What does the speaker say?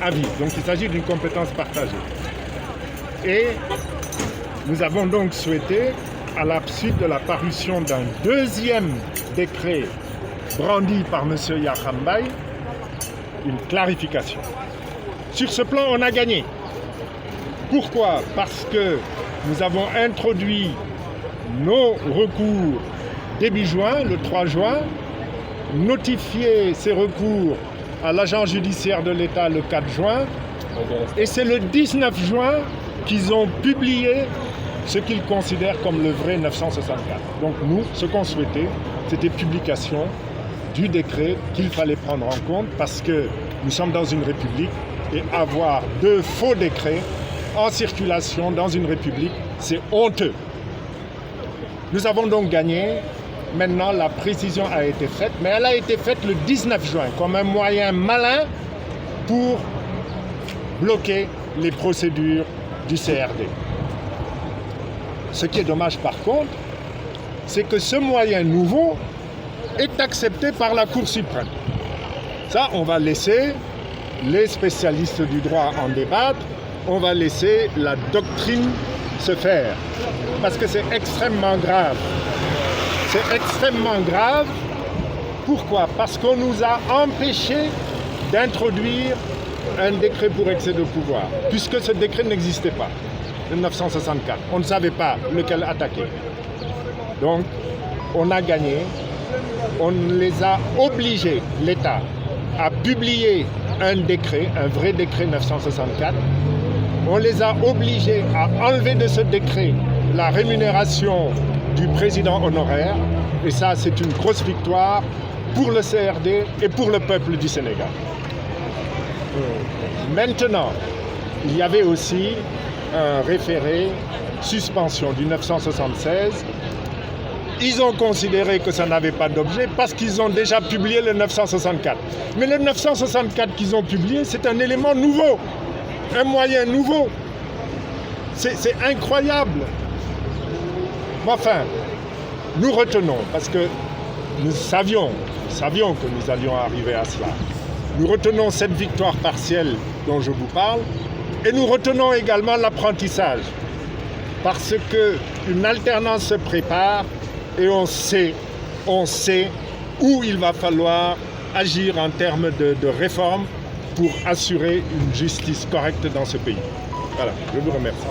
à vie. Donc il s'agit d'une compétence partagée. Et nous avons donc souhaité, à la suite de la parution d'un deuxième décret brandi par M. Yakham, une clarification. Sur ce plan, on a gagné. Pourquoi? Parce que nous avons introduit nos recours début juin, le 3 juin, notifié ces recours à l'agent judiciaire de l'État le 4 juin, et c'est le 19 juin qu'ils ont publié ce qu'ils considèrent comme le vrai 964. Donc nous, ce qu'on souhaitait, c'était publication du décret qu'il fallait prendre en compte parce que nous sommes dans une république et avoir deux faux décrets en circulation dans une république, c'est honteux. Nous avons donc gagné. Maintenant, la précision a été faite, mais elle a été faite le 19 juin comme un moyen malin pour bloquer les procédures du CRD. Ce qui est dommage par contre, c'est que ce moyen nouveau est accepté par la Cour suprême. Ça, on va laisser les spécialistes du droit en débattre, on va laisser la doctrine se faire, parce que c'est extrêmement grave. C'est extrêmement grave. Pourquoi? Parce qu'on nous a empêchés d'introduire un décret pour excès de pouvoir, puisque ce décret n'existait pas, le 964. On ne savait pas lequel attaquer. Donc, on a gagné. On les a obligés, l'État, à publier un décret, un vrai décret 964. On les a obligés à enlever de ce décret la rémunération du président honoraire, et ça c'est une grosse victoire pour le CRD et pour le peuple du Sénégal. Maintenant, il y avait aussi un référé suspension du 976. Ils ont considéré que ça n'avait pas d'objet parce qu'ils ont déjà publié le 964. Mais le 964 qu'ils ont publié, c'est un élément nouveau, un moyen nouveau. C'est incroyable. Enfin, nous retenons, parce que nous savions que nous allions arriver à cela. Nous retenons cette victoire partielle dont je vous parle, et nous retenons également l'apprentissage, parce qu'une alternance se prépare, et on sait où il va falloir agir en termes de réforme pour assurer une justice correcte dans ce pays. Voilà, je vous remercie.